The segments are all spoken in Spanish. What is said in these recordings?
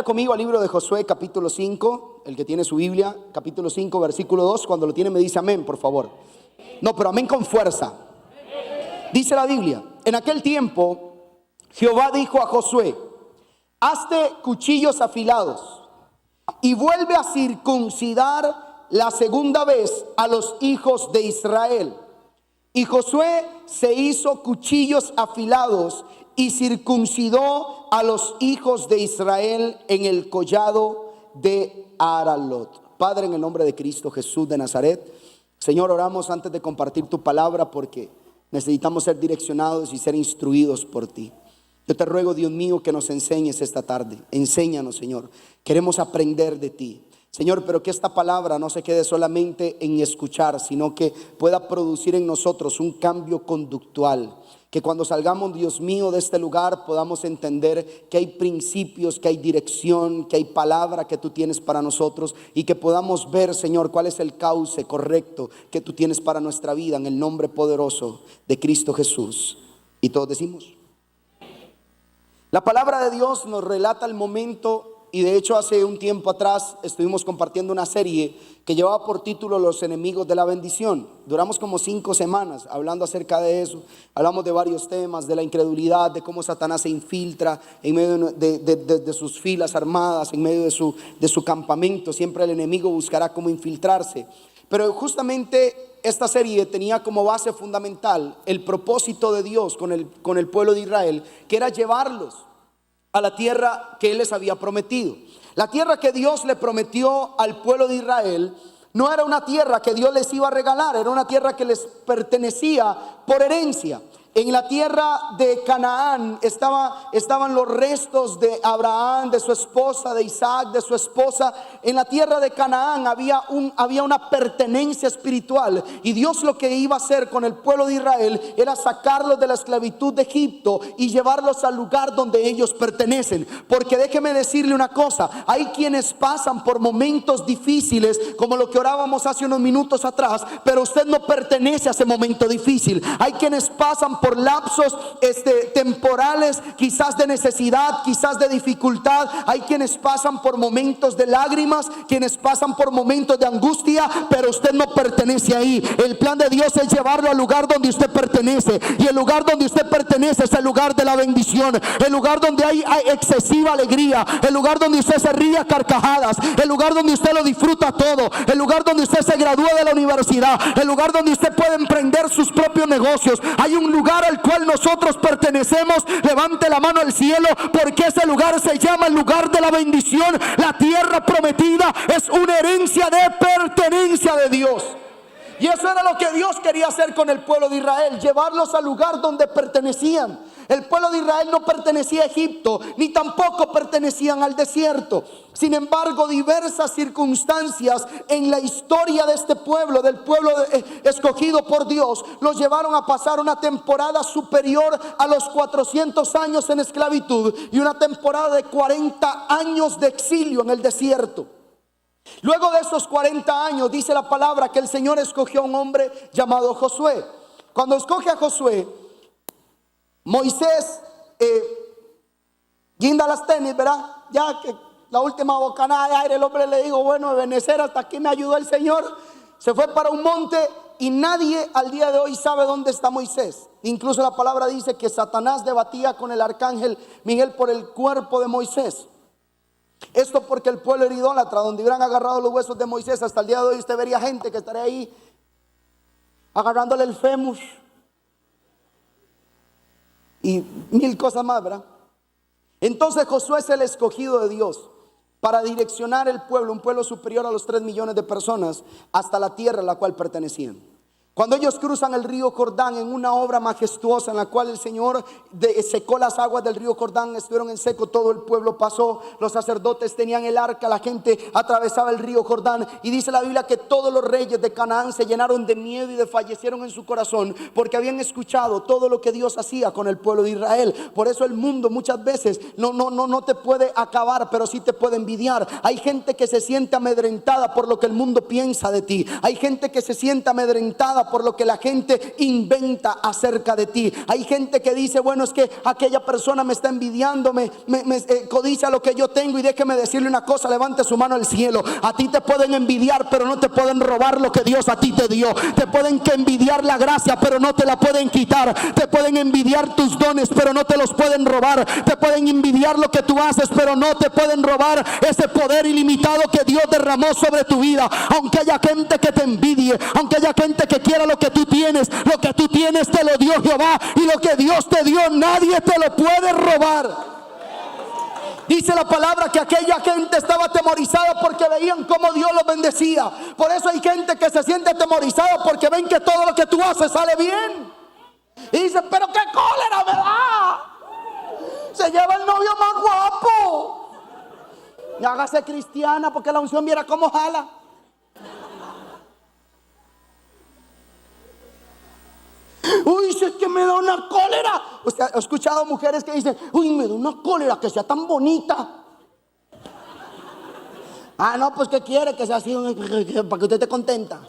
conmigo al libro de Josué, capítulo 5, el que tiene su Biblia, capítulo 5, versículo 2. Cuando lo tiene me dice amén, por favor. No, pero amén con fuerza. Dice la Biblia: en aquel tiempo Jehová dijo a Josué: hazte cuchillos afilados y vuelve a circuncidar la segunda vez a los hijos de Israel. Y Josué se hizo cuchillos afilados y circuncidó a los hijos de Israel en el collado de Aralot. Padre, en el nombre de Cristo Jesús de Nazaret, Señor, oramos antes de compartir tu palabra porque necesitamos ser direccionados y ser instruidos por ti. Yo te ruego, Dios mío, que nos enseñes esta tarde. Enséñanos, Señor. Queremos aprender de ti, Señor, pero que esta palabra no se quede solamente en escuchar, sino que pueda producir en nosotros un cambio conductual. Que cuando salgamos, Dios mío, de este lugar podamos entender que hay principios, que hay dirección, que hay palabra que tú tienes para nosotros, y que podamos ver, Señor, cuál es el cauce correcto que tú tienes para nuestra vida, en el nombre poderoso de Cristo Jesús. Y todos decimos. La palabra de Dios nos relata el momento, y de hecho hace un tiempo atrás estuvimos compartiendo una serie que llevaba por título Los enemigos de la bendición. Duramos como 5 semanas hablando acerca de eso. Hablamos de varios temas, de la incredulidad, de cómo Satanás se infiltra en medio de sus filas armadas, en medio de su campamento. Siempre el enemigo buscará cómo infiltrarse. Pero justamente esta serie tenía como base fundamental el propósito de Dios con el pueblo de Israel, que era llevarlos a la tierra que Él les había prometido. La tierra que Dios le prometió al pueblo de Israel no era una tierra que Dios les iba a regalar, era una tierra que les pertenecía por herencia. En la tierra de Canaán estaban los restos de Abraham, de su esposa, de Isaac, de su esposa. En la tierra de Canaán había una pertenencia espiritual. Y Dios lo que iba a hacer con el pueblo de Israel era sacarlos de la esclavitud de Egipto y llevarlos al lugar donde ellos pertenecen. Porque déjeme decirle una cosa: hay quienes pasan por momentos difíciles, como lo que orábamos hace unos minutos atrás, pero usted no pertenece a ese momento difícil. Hay quienes pasan por lapsos temporales, quizás de necesidad, quizás de dificultad. Hay quienes pasan por momentos de lágrimas, quienes pasan por momentos de angustia, pero usted no pertenece ahí. El plan de Dios es llevarlo al lugar donde usted pertenece, y el lugar donde usted pertenece es el lugar de la bendición, el lugar donde hay excesiva alegría, el lugar donde usted se ríe a carcajadas, el lugar donde usted lo disfruta todo, el lugar donde usted se gradúa de la universidad, el lugar donde usted puede emprender sus propios negocios. Hay un lugar al cual nosotros pertenecemos. Levante la mano al cielo, porque ese lugar se llama el lugar de la bendición. La tierra prometida es una herencia de pertenencia de Dios. Y eso era lo que Dios quería hacer con el pueblo de Israel, llevarlos al lugar donde pertenecían. El pueblo de Israel no pertenecía a Egipto, ni tampoco pertenecían al desierto. Sin embargo, diversas circunstancias en la historia de este pueblo, del pueblo escogido por Dios, los llevaron a pasar una temporada superior a los 400 años en esclavitud y una temporada de 40 años de exilio en el desierto. Luego de esos 40 años, dice la palabra que el Señor escogió a un hombre llamado Josué. Cuando escoge a Josué, Moisés guinda las tenis, ¿verdad? Ya que la última bocanada de aire, el hombre le dijo: bueno, Ebenezer, hasta aquí me ayudó el Señor. Se fue para un monte y nadie al día de hoy sabe dónde está Moisés. Incluso la palabra dice que Satanás debatía con el arcángel Miguel por el cuerpo de Moisés. Esto porque el pueblo era idólatra. Donde hubieran agarrado los huesos de Moisés, hasta el día de hoy usted vería gente que estaría ahí agarrándole el fémur y 1000 cosas más, ¿verdad? Entonces Josué es el escogido de Dios para direccionar el pueblo, un pueblo superior a los 3 millones de personas, hasta la tierra a la cual pertenecían. Cuando ellos cruzan el río Jordán en una obra majestuosa en la cual el Señor secó las aguas del río Jordán, estuvieron en seco, todo el pueblo pasó, los sacerdotes tenían el arca, la gente atravesaba el río Jordán, y dice la Biblia que todos los reyes de Canaán se llenaron de miedo y desfallecieron en su corazón, porque habían escuchado todo lo que Dios hacía con el pueblo de Israel. Por eso el mundo muchas veces no te puede acabar, pero sí te puede envidiar. Hay gente que se siente amedrentada por lo que el mundo piensa de ti. Hay gente que se siente amedrentada envidiada por lo que la gente inventa acerca de ti. Hay gente que dice, bueno, es que aquella persona me está envidiando, me codicia lo que yo tengo. Y déjeme decirle una cosa, levante su mano al cielo. A ti te pueden envidiar, pero no te pueden robar lo que Dios a ti te dio. Te pueden que envidiar la gracia, pero no te la pueden quitar. Te pueden envidiar tus dones, pero no te los pueden robar. Te pueden envidiar lo que tú haces, pero no te pueden robar ese poder ilimitado que Dios derramó sobre tu vida. Aunque haya gente que te envidie, aunque haya gente que quiera lo que tú tienes te lo dio Jehová, y lo que Dios te dio nadie te lo puede robar. Dice la palabra que aquella gente estaba atemorizada porque veían cómo Dios los bendecía. Por eso hay gente que se siente atemorizada porque ven que todo lo que tú haces sale bien. Y dice, pero qué cólera me da. Se lleva el novio más guapo. Y hágase cristiana porque la unción viera cómo jala. Uy, si es que me da una cólera. Usted ha escuchado mujeres que dicen, uy, me da una cólera que sea tan bonita. Ah, no, pues ¿qué quiere? Que sea así, para que usted esté contenta.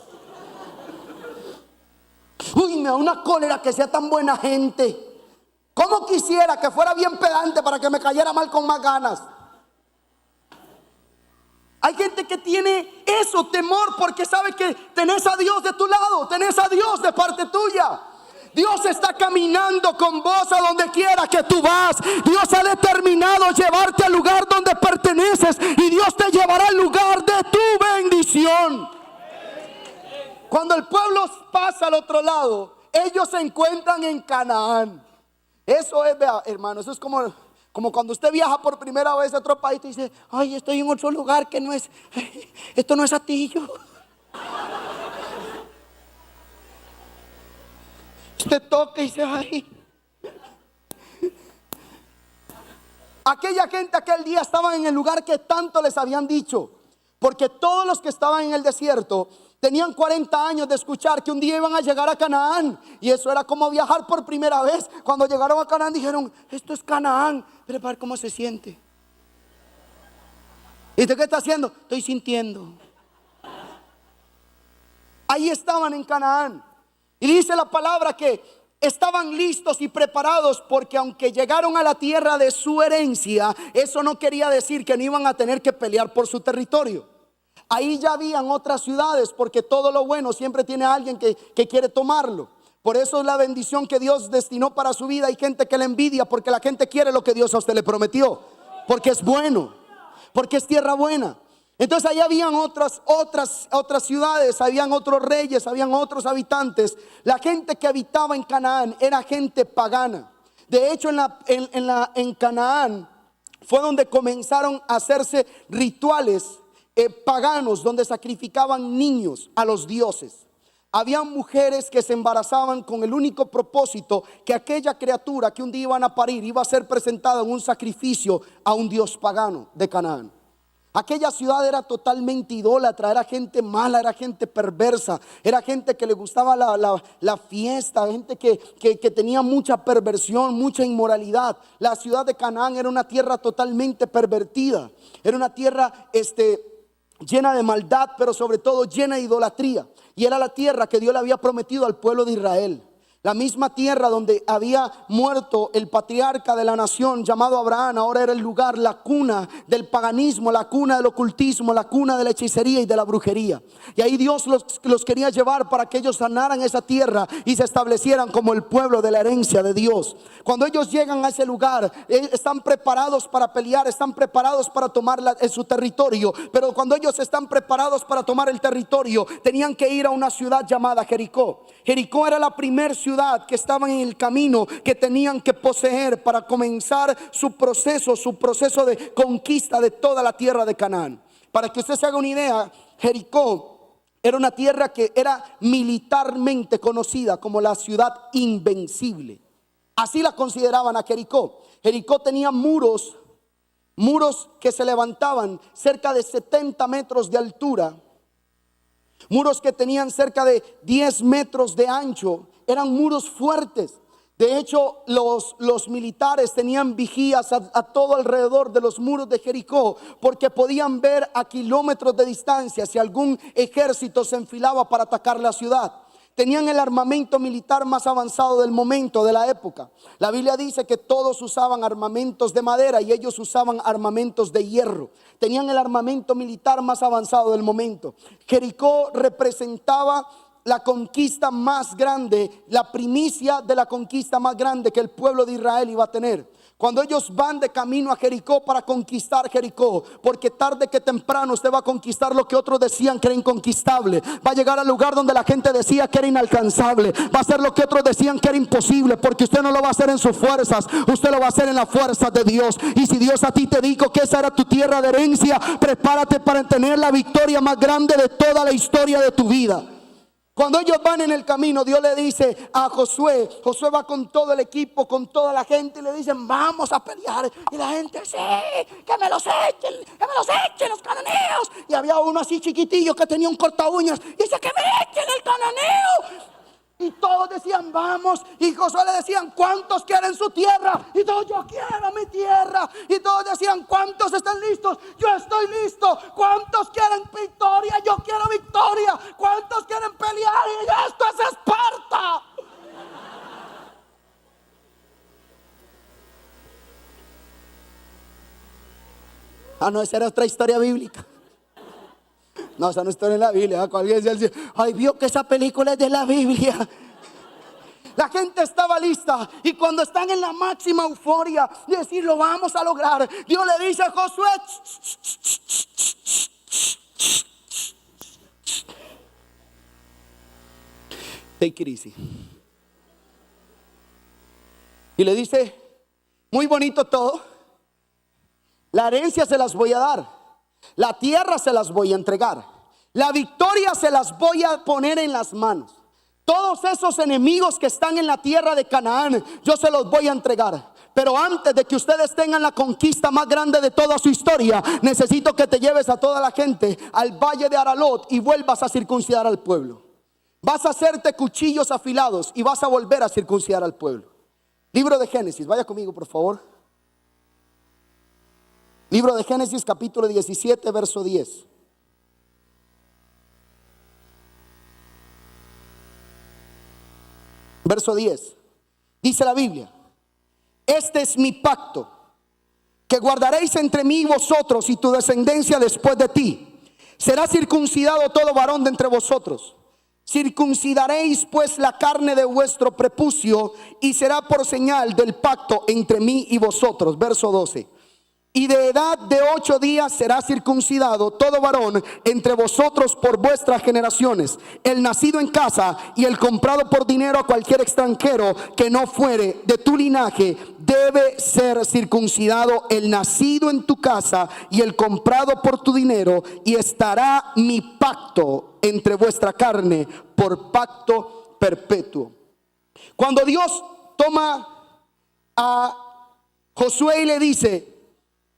Uy, me da una cólera que sea tan buena gente. ¿Cómo quisiera que fuera bien pedante para que me cayera mal con más ganas? Hay gente que tiene eso, temor, porque sabe que tenés a Dios de tu lado, tenés a Dios de parte tuya. Dios está caminando con vos a donde quiera que tú vas. Dios ha determinado llevarte al lugar donde perteneces, y Dios te llevará al lugar de tu bendición. Cuando el pueblo pasa al otro lado, ellos se encuentran en Canaán. Eso es, vea, hermano, eso es como cuando usted viaja por primera vez a otro país y dice, ay, estoy en otro lugar que no es, esto no es Atillo. Usted toca y dice, ay. Aquella gente aquel día estaban en el lugar que tanto les habían dicho, porque todos los que estaban en el desierto tenían 40 años de escuchar que un día iban a llegar a Canaán, y eso era como viajar por primera vez. Cuando llegaron a Canaán dijeron, esto es Canaán, pero para ver cómo se siente. ¿Y usted qué está haciendo? Estoy sintiendo. Ahí estaban en Canaán, y dice la palabra que estaban listos y preparados, porque aunque llegaron a la tierra de su herencia, eso no quería decir que no iban a tener que pelear por su territorio. Ahí ya habían otras ciudades, porque todo lo bueno siempre tiene a alguien que quiere tomarlo. Por eso es la bendición que Dios destinó para su vida. Hay gente que le envidia porque la gente quiere lo que Dios a usted le prometió, porque es bueno, porque es tierra buena. Entonces ahí habían otras ciudades, habían otros reyes, habían otros habitantes. La gente que habitaba en Canaán era gente pagana. De hecho, en Canaán fue donde comenzaron a hacerse rituales paganos, donde sacrificaban niños a los dioses. Habían mujeres que se embarazaban con el único propósito que aquella criatura que un día iban a parir iba a ser presentada en un sacrificio a un dios pagano de Canaán. Aquella ciudad era totalmente idólatra, era gente mala, era gente perversa, era gente que le gustaba la fiesta, gente que tenía mucha perversión, mucha inmoralidad. La ciudad de Canaán era una tierra totalmente pervertida, era una tierra llena de maldad, pero sobre todo llena de idolatría. Y era la tierra que Dios le había prometido al pueblo de Israel. La misma tierra donde había muerto el patriarca de la nación llamado Abraham, ahora era el lugar, la cuna del paganismo, la cuna del ocultismo, la cuna de la hechicería y de la brujería. Y ahí Dios los quería llevar para que ellos sanaran esa tierra y se establecieran como el pueblo de la herencia de Dios. Cuando ellos llegan a ese lugar, están preparados para pelear, están preparados para tomar su territorio. Pero cuando ellos están preparados para tomar el territorio, tenían que ir a una ciudad llamada Jericó. Jericó era la primera ciudad que estaban en el camino, que tenían que poseer para comenzar su proceso de conquista de toda la tierra de Canaán. Para que usted se haga una idea, Jericó era una tierra que era militarmente conocida como la ciudad invencible. Así la consideraban a Jericó. Jericó tenía muros que se levantaban cerca de 70 metros de altura, muros que tenían cerca de 10 metros de ancho. Eran muros fuertes. De hecho, los militares tenían vigías a todo alrededor de los muros de Jericó, porque podían ver a kilómetros de distancia si algún ejército se enfilaba para atacar la ciudad. Tenían el armamento militar más avanzado del momento, de la época. La Biblia dice que todos usaban armamentos de madera y ellos usaban armamentos de hierro. Tenían el armamento militar más avanzado del momento. Jericó representaba la conquista más grande, la primicia de la conquista más grande que el pueblo de Israel iba a tener. Cuando ellos van de camino a Jericó para conquistar Jericó, porque tarde que temprano usted va a conquistar lo que otros decían que era inconquistable. Va a llegar al lugar donde la gente decía que era inalcanzable. Va a hacer lo que otros decían que era imposible, porque usted no lo va a hacer en sus fuerzas, usted lo va a hacer en las fuerzas de Dios. Y si Dios a ti te dijo que esa era tu tierra de herencia, prepárate para tener la victoria más grande de toda la historia de tu vida. Cuando ellos van en el camino, Dios le dice a Josué, Josué va con todo el equipo, con toda la gente, y le dicen, vamos a pelear. Y la gente, sí, que me los echen los cananeos. Y había uno así chiquitillo que tenía un corta uñas, y dice, que me echen el cananeo. Y todos decían, vamos. Y Josué le decían, ¿cuántos quieren su tierra? Y todos, yo quiero mi tierra. Y todos decían, ¿cuántos están listos? Yo estoy listo. ¿Cuántos quieren victoria? Yo quiero victoria. ¿Cuántos quieren pelear? Y esto es Esparta. Ah, no, esa era otra historia bíblica. No, esa no está en la Biblia. Alguien dice, ay, vio que esa película es de la Biblia. La gente estaba lista, y cuando están en la máxima euforia de decir, lo vamos a lograr, Dios le dice a Josué, take it easy. Y le dice, muy bonito todo, la herencia se las voy a dar, la tierra se las voy a entregar, la victoria se las voy a poner en las manos. Todos esos enemigos que están en la tierra de Canaán, yo se los voy a entregar. Pero antes de que ustedes tengan la conquista más grande de toda su historia, necesito que te lleves a toda la gente al valle de Aralot y vuelvas a circuncidar al pueblo. Vas a hacerte cuchillos afilados y vas a volver a circuncidar al pueblo. Libro de Génesis, vaya conmigo por favor. Libro de Génesis capítulo 17 verso 10. Verso 10. Dice la Biblia, este es mi pacto que guardaréis entre mí y vosotros y tu descendencia después de ti. Será circuncidado todo varón de entre vosotros. Circuncidaréis pues la carne de vuestro prepucio y será por señal del pacto entre mí y vosotros. Verso 12. Y de edad de 8 días será circuncidado todo varón entre vosotros por vuestras generaciones, el nacido en casa y el comprado por dinero a cualquier extranjero que no fuere de tu linaje, debe ser circuncidado el nacido en tu casa y el comprado por tu dinero, y estará mi pacto entre vuestra carne por pacto perpetuo. Cuando Dios toma a Josué y le dice,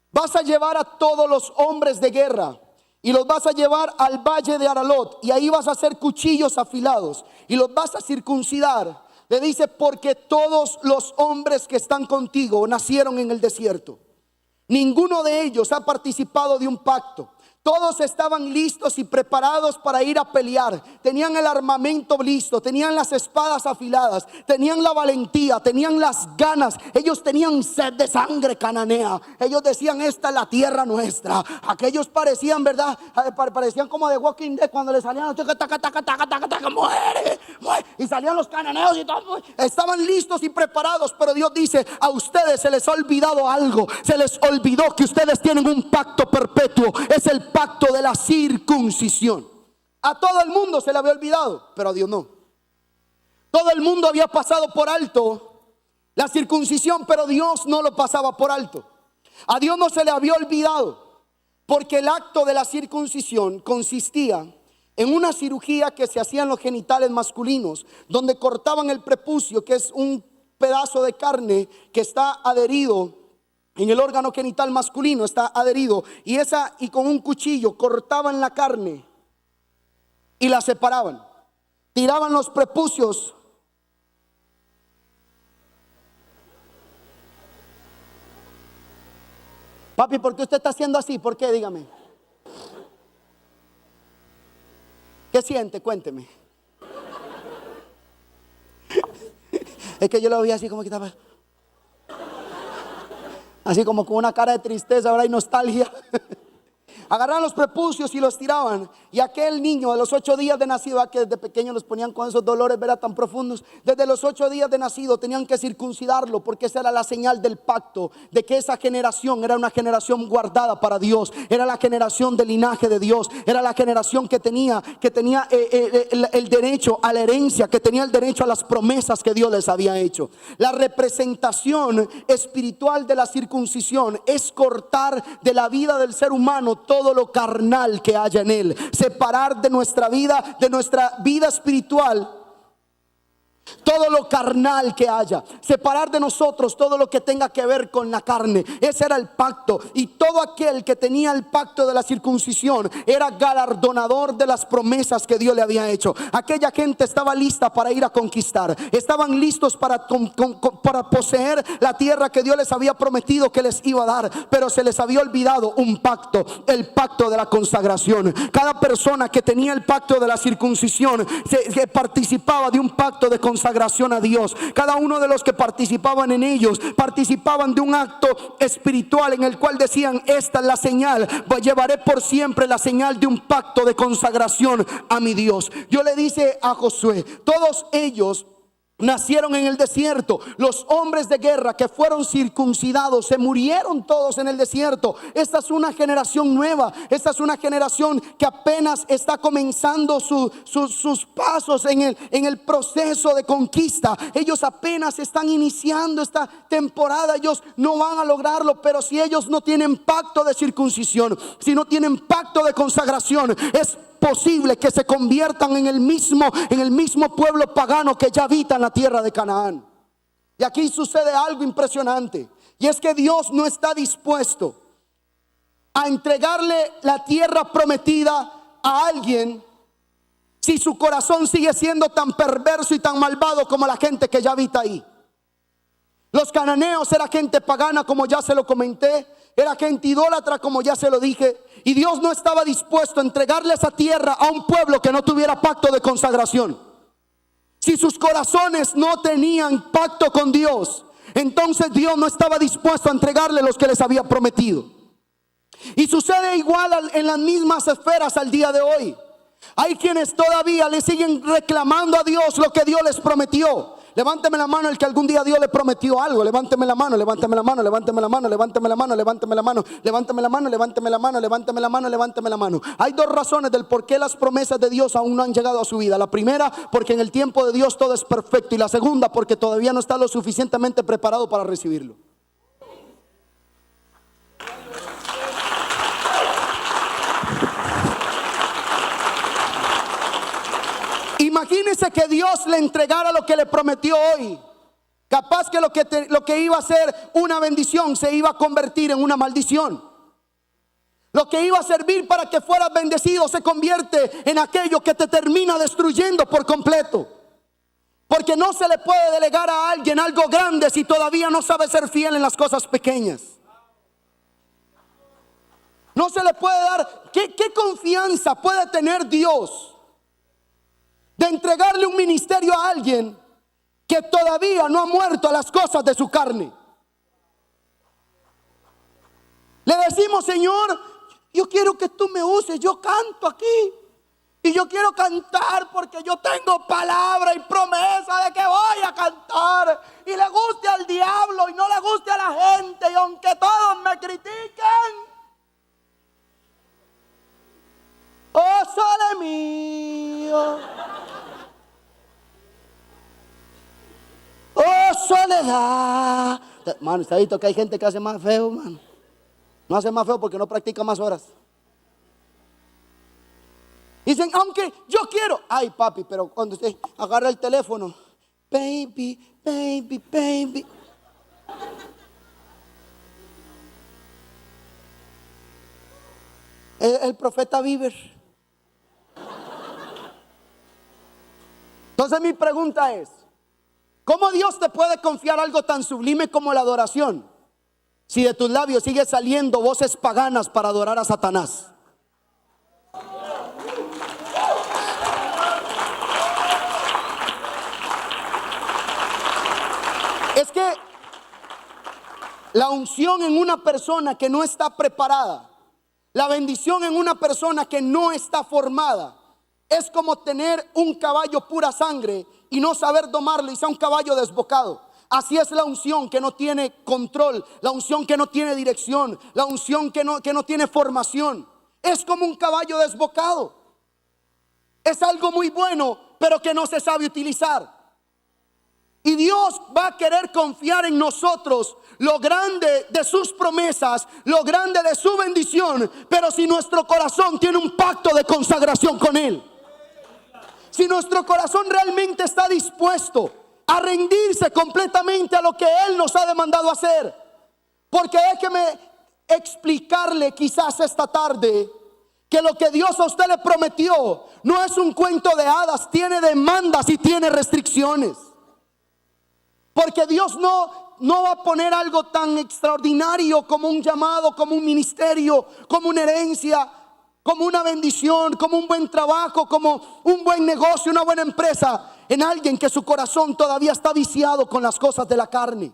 vas a llevar a todos los hombres de guerra y los vas a llevar al valle de Aralot, y ahí vas a hacer cuchillos afilados y los vas a circuncidar. Le dice, porque todos los hombres que están contigo nacieron en el desierto. Ninguno de ellos ha participado de un pacto. Todos estaban listos y preparados para ir a pelear. Tenían el armamento listo, tenían las espadas afiladas, tenían la valentía, tenían las ganas. Ellos tenían sed de sangre cananea. Ellos decían, esta es la tierra nuestra. Aquellos parecían, ¿verdad? Parecían como de Walking Dead cuando le salían, muere, muere. Y salían los cananeos y todos estaban listos y preparados. Pero Dios dice, a ustedes se les ha olvidado algo. Se les olvidó que ustedes tienen un pacto perpetuo. Es el pacto de la circuncisión. A todo el mundo se le había olvidado, pero a Dios no. Todo el mundo había pasado por alto la circuncisión, pero Dios no lo pasaba por alto. A Dios no se le había olvidado, porque el acto de la circuncisión consistía en una cirugía que se hacía en los genitales masculinos, donde cortaban el prepucio, que es un pedazo de carne que está adherido en el órgano genital masculino, está adherido, y con un cuchillo cortaban la carne y la separaban, tiraban los prepucios. Papi, ¿por qué usted está haciendo así? ¿Por qué? Dígame. ¿Qué siente? Cuénteme. Es que yo lo vi así como que estaba, así como con una cara de tristeza, ahora hay nostalgia. Agarraban los prepucios y los tiraban. Y aquel niño de los 8 días de nacido, que desde pequeño los ponían con esos dolores, ¿verdad?, tan profundos. Desde los 8 días de nacido tenían que circuncidarlo, porque esa era la señal del pacto, de que esa generación era una generación guardada para Dios. Era la generación del linaje de Dios. Era la generación que tenía el derecho a la herencia, que tenía el derecho a las promesas que Dios les había hecho. La representación espiritual de la circuncisión es cortar de la vida del ser humano todo lo carnal que haya en él, separar de nuestra vida espiritual todo lo carnal que haya, separar de nosotros todo lo que tenga que ver con la carne. Ese era el pacto, y todo aquel que tenía el pacto de la circuncisión era galardonador de las promesas que Dios le había hecho. Aquella gente estaba lista para ir a conquistar, estaban listos para poseer la tierra que Dios les había prometido que les iba a dar, pero se les había olvidado un pacto, el pacto de la consagración. Cada persona que tenía el pacto de la circuncisión que participaba de un pacto de consagración a Dios. Cada uno de los que participaban en ellos participaban de un acto espiritual en el cual decían: esta es la señal, llevaré por siempre la señal de un pacto de consagración a mi Dios. Dios le dice a Josué: todos ellos nacieron en el desierto. Los hombres de guerra que fueron circuncidados se murieron todos en el desierto. Esta es una generación nueva. Esta es una generación que apenas está comenzando sus pasos en el proceso de conquista. Ellos apenas están iniciando esta temporada. Ellos no van a lograrlo, pero si ellos no tienen pacto de circuncisión, si no tienen pacto de consagración, es posible que se conviertan en el mismo pueblo pagano que ya habita en la tierra de Canaán. Y aquí sucede algo impresionante, y es que Dios no está dispuesto a entregarle la tierra prometida a alguien si su corazón sigue siendo tan perverso y tan malvado como la gente que ya habita ahí. Los cananeos era gente pagana, como ya se lo comenté. Era gente idólatra, como ya se lo dije. Y Dios no estaba dispuesto a entregarle esa tierra a un pueblo que no tuviera pacto de consagración. Si sus corazones no tenían pacto con Dios, entonces Dios no estaba dispuesto a entregarle los que les había prometido. Y sucede igual en las mismas esferas al día de hoy. Hay quienes todavía le siguen reclamando a Dios lo que Dios les prometió. Levánteme la mano el que algún día Dios le prometió algo. Levánteme la mano, levánteme la mano, levánteme la mano, levánteme la mano, levánteme la mano, levánteme la mano, levánteme la mano, levánteme la mano, levánteme la mano. Hay dos razones del por qué las promesas de Dios aún no han llegado a su vida. La primera, porque en el tiempo de Dios todo es perfecto. Y la segunda, porque todavía no está lo suficientemente preparado para recibirlo. Imagínese que Dios le entregara lo que le prometió hoy. Capaz que lo que iba a ser una bendición se iba a convertir en una maldición. Lo que iba a servir para que fueras bendecido se convierte en aquello que te termina destruyendo por completo. Porque no se le puede delegar a alguien algo grande si todavía no sabe ser fiel en las cosas pequeñas. No se le puede dar. ¿Qué confianza puede tener Dios de entregarle un ministerio a alguien que todavía no ha muerto a las cosas de su carne? Le decimos: Señor, yo quiero que tú me uses, yo canto aquí y yo quiero cantar porque yo tengo palabra y promesa de que voy a cantar, y le guste al diablo y no le guste a la gente, y aunque todos me critiquen, oh sole mío, oh soledad. Mano, está visto que hay gente que hace más feo, mano. No hace más feo porque no practica más horas. Dicen: aunque yo quiero. Ay, papi, pero cuando usted agarra el teléfono, baby, baby, baby. El profeta Bieber. Entonces mi pregunta es: ¿cómo Dios te puede confiar algo tan sublime como la adoración si de tus labios sigue saliendo voces paganas para adorar a Satanás? Es que la unción en una persona que no está preparada, la bendición en una persona que no está formada, es como tener un caballo pura sangre y no saber domarlo y sea un caballo desbocado. Así es la unción que no tiene control, la unción que no tiene dirección, la unción que no tiene formación. Es como un caballo desbocado. Es algo muy bueno, pero que no se sabe utilizar. Y Dios va a querer confiar en nosotros lo grande de sus promesas, lo grande de su bendición. Pero si nuestro corazón tiene un pacto de consagración con Él, si nuestro corazón realmente está dispuesto a rendirse completamente a lo que Él nos ha demandado hacer. Porque déjeme explicarle quizás esta tarde que lo que Dios a usted le prometió no es un cuento de hadas, tiene demandas y tiene restricciones. Porque Dios no va a poner algo tan extraordinario como un llamado, como un ministerio, como una herencia, como una bendición, como un buen trabajo, como un buen negocio, una buena empresa, en alguien que su corazón todavía está viciado con las cosas de la carne.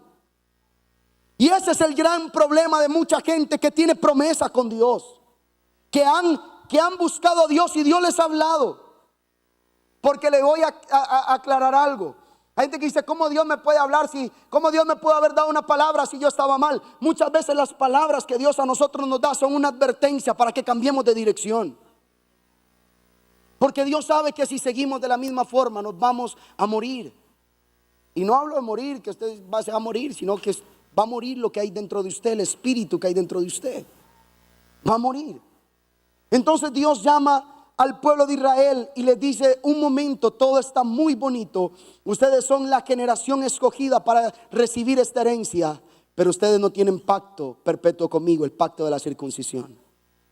Y ese es el gran problema de mucha gente que tiene promesa con Dios, que han buscado a Dios y Dios les ha hablado. Porque le voy a aclarar algo. Hay gente que dice, ¿cómo Dios me puede hablar? ¿Cómo Dios me puede haber dado una palabra si yo estaba mal? Muchas veces las palabras que Dios a nosotros nos da son una advertencia para que cambiemos de dirección. Porque Dios sabe que si seguimos de la misma forma nos vamos a morir. Y no hablo de morir, que usted se va a morir, sino que va a morir lo que hay dentro de usted, el espíritu que hay dentro de usted. Va a morir. Entonces Dios llama al pueblo de Israel y les dice, un momento, todo está muy bonito, ustedes son la generación escogida para recibir esta herencia, pero ustedes no tienen pacto perpetuo conmigo, el pacto de la circuncisión,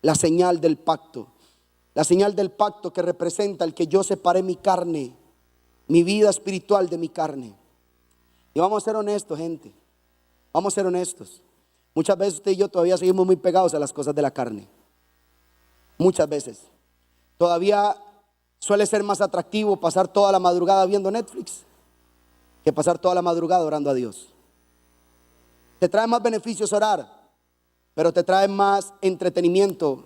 la señal del pacto, que representa el que yo separé mi carne, mi vida espiritual de mi carne. Y vamos a ser honestos, gente, vamos a ser honestos. Muchas veces usted y yo todavía seguimos muy pegados a las cosas de la carne. Muchas veces todavía suele ser más atractivo pasar toda la madrugada viendo Netflix que pasar toda la madrugada orando a Dios. Te trae más beneficios orar, pero te trae más entretenimiento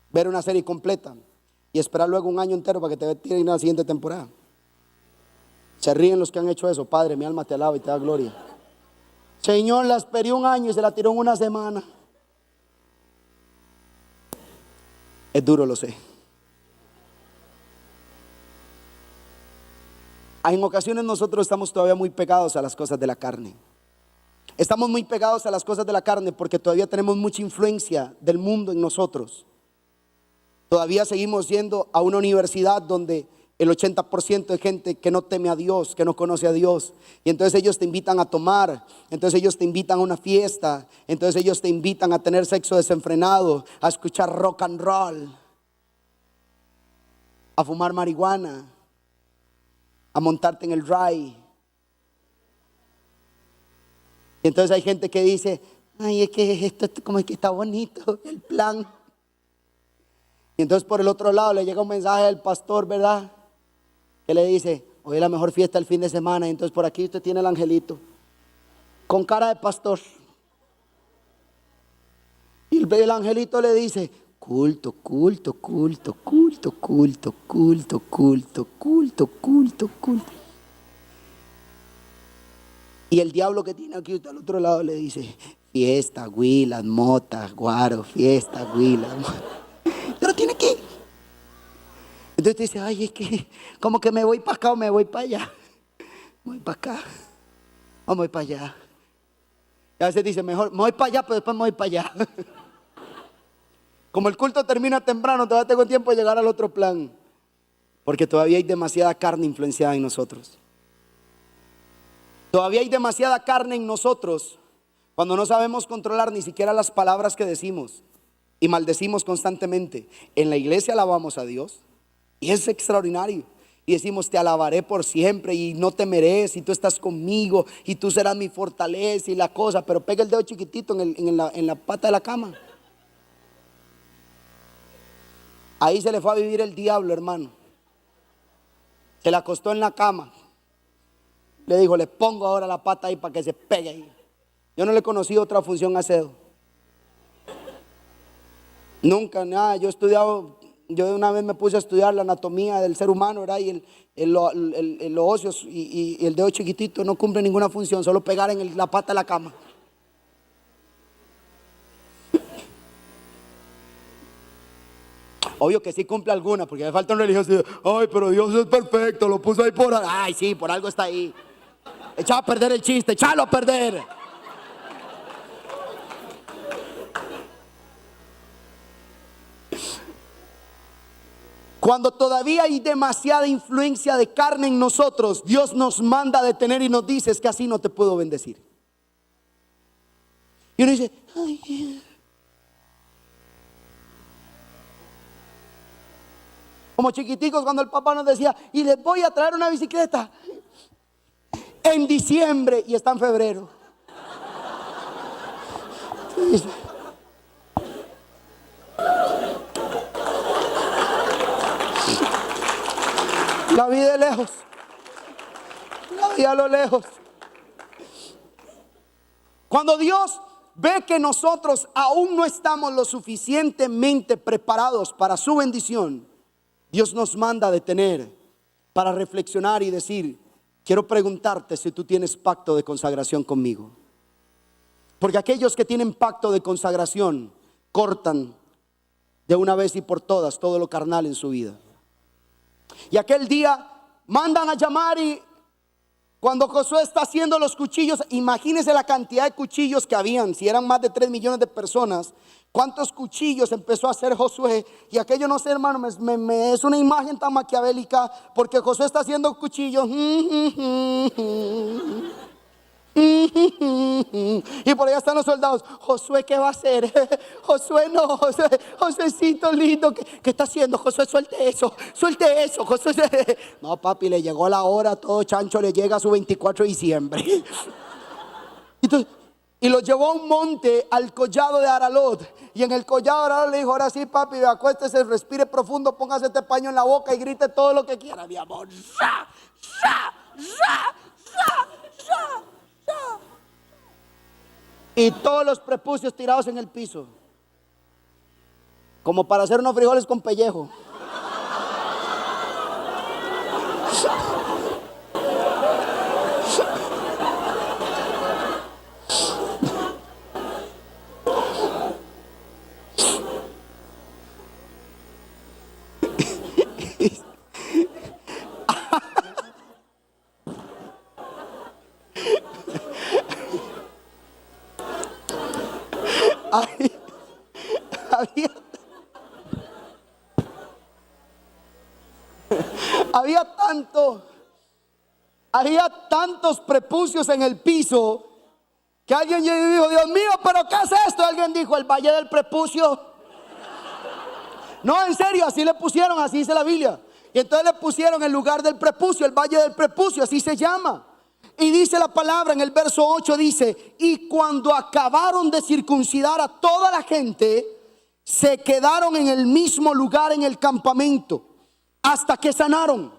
ver una serie completa y esperar luego un año entero para que te tiren a la siguiente temporada. Se ríen los que han hecho eso. Padre, mi alma te alaba y te da gloria. Señor, la esperé un año y se la tiró en una semana. Es duro, lo sé. En ocasiones nosotros estamos todavía muy pegados a las cosas de la carne. Estamos muy pegados a las cosas de la carne porque todavía tenemos mucha influencia del mundo en nosotros. Todavía seguimos yendo a una universidad donde el 80% de gente que no teme a Dios, que no conoce a Dios. Y entonces ellos te invitan a tomar, entonces ellos te invitan a una fiesta, entonces ellos te invitan a tener sexo desenfrenado, a escuchar rock and roll, a fumar marihuana, a montarte en el ride. Y entonces hay gente que dice, ay, es que esto como es que está bonito el plan. Y entonces por el otro lado le llega un mensaje del pastor, ¿verdad? Que le dice, hoy es la mejor fiesta el fin de semana. Y entonces por aquí usted tiene el angelito con cara de pastor. Y el angelito le dice, culto, culto, culto, culto, culto, culto, culto, culto, culto, culto. Y el diablo que tiene aquí usted al otro lado le dice, fiesta, huilas, motas, guaro, fiesta, huilas. Pero tiene que. Entonces te dice, ay, es que como que me voy para acá o me voy para allá. Me voy para acá o me voy para allá. Y a veces dice, mejor me voy para allá, pero después me voy para allá. Como el culto termina temprano, todavía tengo tiempo de llegar al otro plan. Porque todavía hay demasiada carne influenciada en nosotros. Todavía hay demasiada carne en nosotros cuando no sabemos controlar ni siquiera las palabras que decimos y maldecimos constantemente. En la iglesia alabamos a Dios y es extraordinario. Y decimos, te alabaré por siempre y no temeré si tú estás conmigo y tú serás mi fortaleza y la cosa. Pero pega el dedo chiquitito en la pata de la cama. Ahí se le fue a vivir el diablo, hermano. Se le acostó en la cama. Le dijo, le pongo ahora la pata ahí para que se pegue ahí. Yo no le conocí otra función a ese dedo. Nunca, nada. Yo he estudiado, yo una vez me puse a estudiar la anatomía del ser humano, ¿verdad? Y los óseos y el dedo chiquitito no cumple ninguna función, solo pegar en la pata de la cama. Obvio que sí cumple alguna, porque me falta un religioso. Ay, pero Dios es perfecto, lo puso ahí por algo. Ay, sí, por algo está ahí. Echa a perder el chiste, échalo a perder. Cuando todavía hay demasiada influencia de carne en nosotros, Dios nos manda a detener y nos dice, es que así no te puedo bendecir. Y uno dice, ay, como chiquiticos cuando el papá nos decía, y les voy a traer una bicicleta en diciembre, y está en febrero. La vi de lejos, la vi a lo lejos. Cuando Dios ve que nosotros aún no estamos lo suficientemente preparados para su bendición, Dios nos manda a detener para reflexionar y decir, quiero preguntarte si tú tienes pacto de consagración conmigo. Porque aquellos que tienen pacto de consagración cortan de una vez y por todas todo lo carnal en su vida. Y aquel día mandan a llamar, y cuando Josué está haciendo los cuchillos, imagínense la cantidad de cuchillos que habían. Si eran más de 3 millones de personas, ¿cuántos cuchillos empezó a hacer Josué? Y aquello, no sé, hermano, es una imagen tan maquiavélica, porque Josué está haciendo cuchillos. Y por allá están los soldados. Josué, ¿qué va a hacer? Josué, no, Josuécito lindo, ¿qué está haciendo? Josué, suelte eso, Josué. No, papi, le llegó la hora, todo chancho le llega a su 24 de diciembre. Entonces, y lo llevó a un monte, al collado de Aralot. Y en el collado de Aralot le dijo, ahora sí, papi, acuéstese, respire profundo, póngase este paño en la boca y grite todo lo que quiera, mi amor. Y todos los prepucios tirados en el piso, como para hacer unos frijoles con pellejo. Había tantos prepucios en el piso que alguien dijo, Dios mío, pero ¿qué es esto? Alguien dijo, el valle del prepucio. No, en serio, así le pusieron, así dice la Biblia. Y entonces le pusieron el lugar del prepucio, el valle del prepucio, así se llama. Y dice la palabra en el verso 8, dice, y cuando acabaron de circuncidar a toda la gente, se quedaron en el mismo lugar en el campamento hasta que sanaron.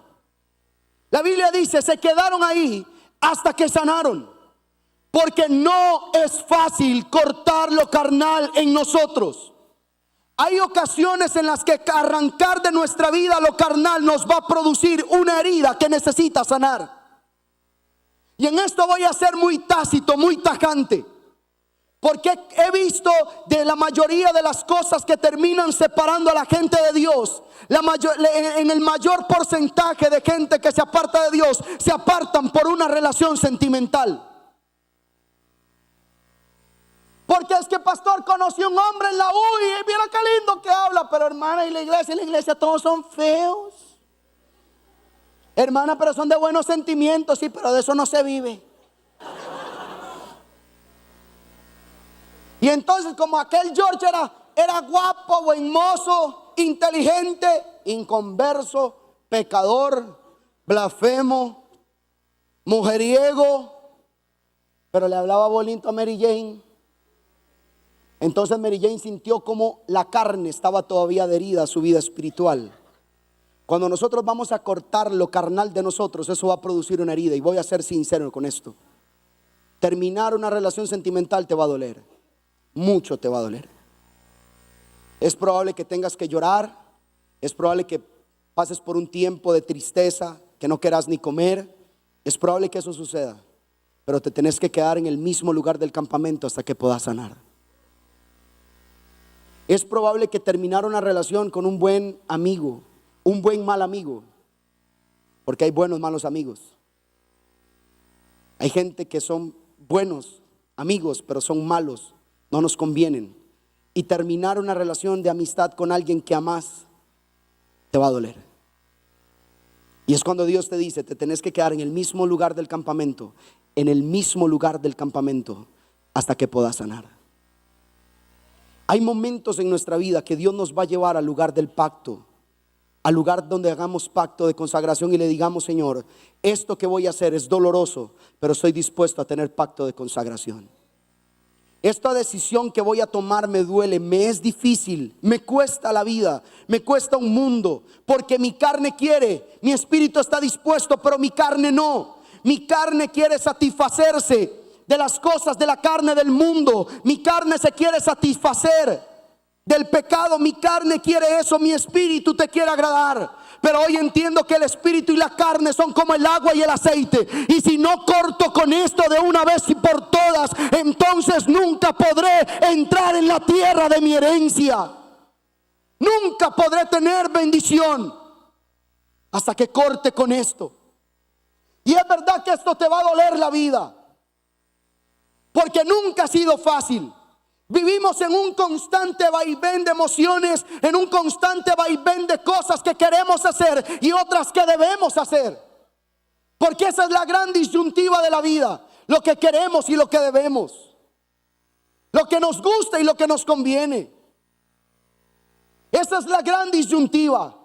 La Biblia dice, se quedaron ahí hasta que sanaron. Porque no es fácil cortar lo carnal en nosotros. Hay ocasiones en las que arrancar de nuestra vida lo carnal nos va a producir una herida que necesita sanar. Y en esto voy a ser muy tácito, muy tajante. Porque he visto de la mayoría de las cosas que terminan separando a la gente de Dios, en el mayor porcentaje de gente que se aparta de Dios, se apartan por una relación sentimental. Porque es que pastor conoció un hombre en la U y mira qué lindo que habla, pero hermana, en la iglesia todos son feos. Hermana, pero son de buenos sentimientos, sí, pero de eso no se vive. Y entonces, como aquel George era guapo, buen mozo, inteligente, inconverso, pecador, blasfemo, mujeriego, pero le hablaba bonito a Mary Jane. Entonces Mary Jane sintió como la carne estaba todavía adherida a su vida espiritual. Cuando nosotros vamos a cortar lo carnal de nosotros, eso va a producir una herida. Y voy a ser sincero con esto. Terminar una relación sentimental te va a doler. Mucho te va a doler. Es probable que tengas que llorar. Es probable que pases por un tiempo de tristeza, que no quieras ni comer. Es probable que eso suceda. Pero te tenés que quedar en el mismo lugar del campamento hasta que puedas sanar. Es probable que terminar una relación con un buen amigo, un buen mal amigo, porque hay buenos malos amigos. Hay gente que son buenos amigos, pero son malos, no nos convienen. Y terminar una relación de amistad con alguien que amas te va a doler. Y es cuando Dios te dice, te tenés que quedar en el mismo lugar del campamento, en el mismo lugar del campamento, hasta que puedas sanar. Hay momentos en nuestra vida que Dios nos va a llevar al lugar del pacto, al lugar donde hagamos pacto de consagración y le digamos: Señor, esto que voy a hacer es doloroso, pero estoy dispuesto a tener pacto de consagración. Esta decisión que voy a tomar me duele, me es difícil, me cuesta la vida, me cuesta un mundo, porque mi carne quiere, mi espíritu está dispuesto, pero mi carne no. Mi carne quiere satisfacerse de las cosas de la carne del mundo. Mi carne se quiere satisfacer del pecado. Mi carne quiere eso, mi espíritu te quiere agradar. Pero hoy entiendo que el espíritu y la carne son como el agua y el aceite. Y si no corto con esto de una vez y por todas, entonces nunca podré entrar en la tierra de mi herencia. Nunca podré tener bendición hasta que corte con esto. Y es verdad que esto te va a doler la vida, porque nunca ha sido fácil. Vivimos en un constante vaivén de emociones, en un constante vaivén de cosas que queremos hacer y otras que debemos hacer. Porque esa es la gran disyuntiva de la vida: lo que queremos y lo que debemos, lo que nos gusta y lo que nos conviene. Esa es la gran disyuntiva.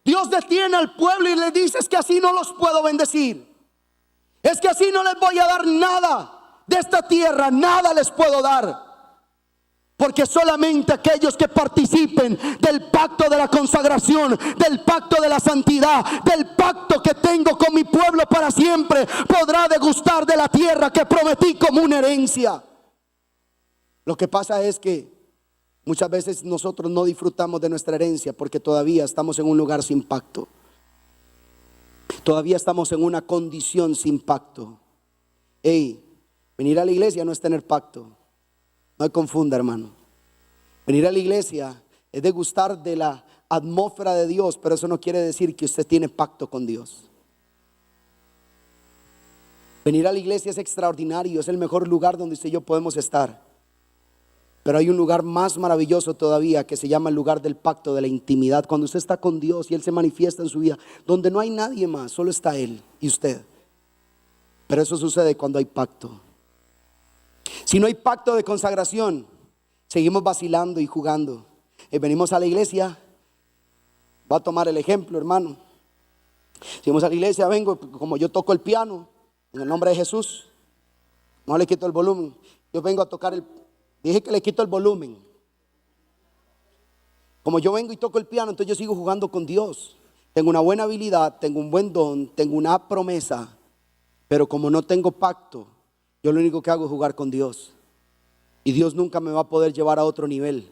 Dios detiene al pueblo y le dice: es que así no los puedo bendecir, es que así no les voy a dar nada de esta tierra, nada les puedo dar. Porque solamente aquellos que participen del pacto de la consagración, del pacto de la santidad, del pacto que tengo con mi pueblo para siempre, podrá degustar de la tierra que prometí como una herencia. Lo que pasa es que muchas veces nosotros no disfrutamos de nuestra herencia porque todavía estamos en un lugar sin pacto. Todavía estamos en una condición sin pacto. Venir a la iglesia no es tener pacto. No me confunda, hermano. Venir a la iglesia es degustar de la atmósfera de Dios, pero eso no quiere decir que usted tiene pacto con Dios. Venir a la iglesia es extraordinario, es el mejor lugar donde usted y yo podemos estar. Pero hay un lugar más maravilloso todavía que se llama el lugar del pacto, de la intimidad. Cuando usted está con Dios y Él se manifiesta en su vida, donde no hay nadie más, solo está Él y usted. Pero eso sucede cuando hay pacto. Si no hay pacto de consagración, seguimos vacilando y jugando. Venimos a la iglesia, voy a tomar el ejemplo, hermano. Si vamos a la iglesia, vengo, como yo toco el piano, en el nombre de Jesús, no le quito el volumen. Yo vengo a tocar dije que le quito el volumen. Como yo vengo y toco el piano, entonces yo sigo jugando con Dios. Tengo una buena habilidad, tengo un buen don, tengo una promesa, pero como no tengo pacto, yo lo único que hago es jugar con Dios. Y Dios nunca me va a poder llevar a otro nivel.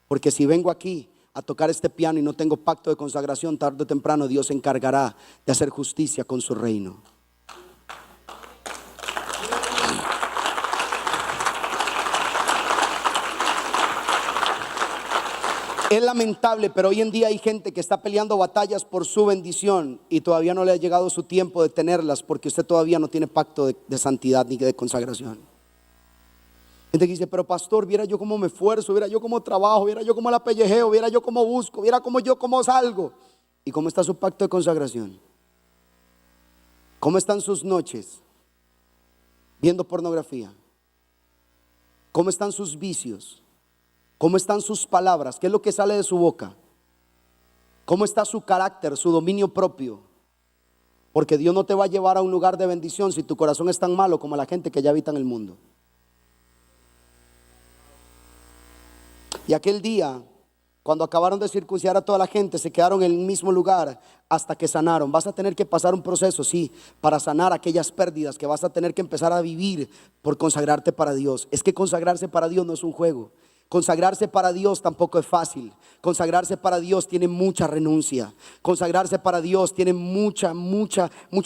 Porque si vengo aquí a tocar este piano y no tengo pacto de consagración, tarde o temprano Dios se encargará de hacer justicia con su reino. Es lamentable, pero hoy en día hay gente que está peleando batallas por su bendición y todavía no le ha llegado su tiempo de tenerlas porque usted todavía no tiene pacto de santidad ni de consagración. Gente que dice: pero pastor, viera yo cómo me esfuerzo, viera yo cómo trabajo, viera yo cómo la pellejeo, viera yo cómo busco, viera cómo salgo. ¿Y cómo está su pacto de consagración? ¿Cómo están sus noches viendo pornografía? ¿Cómo están sus vicios? ¿Cómo están sus palabras? ¿Qué es lo que sale de su boca? ¿Cómo está su carácter, su dominio propio? Porque Dios no te va a llevar a un lugar de bendición si tu corazón es tan malo como la gente que ya habita en el mundo. Y aquel día Cuando acabaron de circuncidar a toda la gente, se quedaron en el mismo lugar hasta que sanaron. Vas a tener que pasar un proceso, sí, para sanar aquellas pérdidas que vas a tener que empezar a vivir por consagrarte para Dios. Es que consagrarse para Dios no es un juego. Consagrarse para Dios tampoco es fácil. Consagrarse para Dios tiene mucha renuncia. Consagrarse para Dios tiene mucho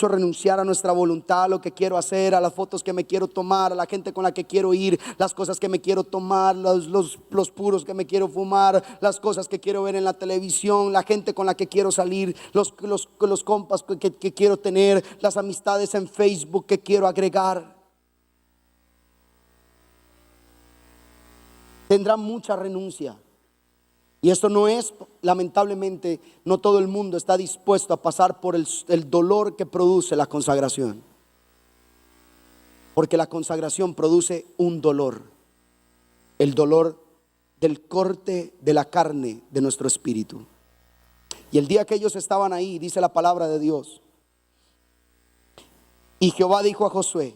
renunciar a nuestra voluntad, a lo que quiero hacer, a las fotos que me quiero tomar, a la gente con la que quiero ir, las cosas que me quiero tomar, los puros que me quiero fumar, las cosas que quiero ver en la televisión, la gente con la que quiero salir, los compas que quiero tener, las amistades en Facebook que quiero agregar. Tendrá mucha renuncia. Y esto no es, lamentablemente, no todo el mundo está dispuesto a pasar por el dolor que produce la consagración. Porque la consagración produce un dolor. El dolor del corte de la carne de nuestro espíritu. Y el día que ellos estaban ahí, dice la palabra de Dios, y Jehová dijo a Josué: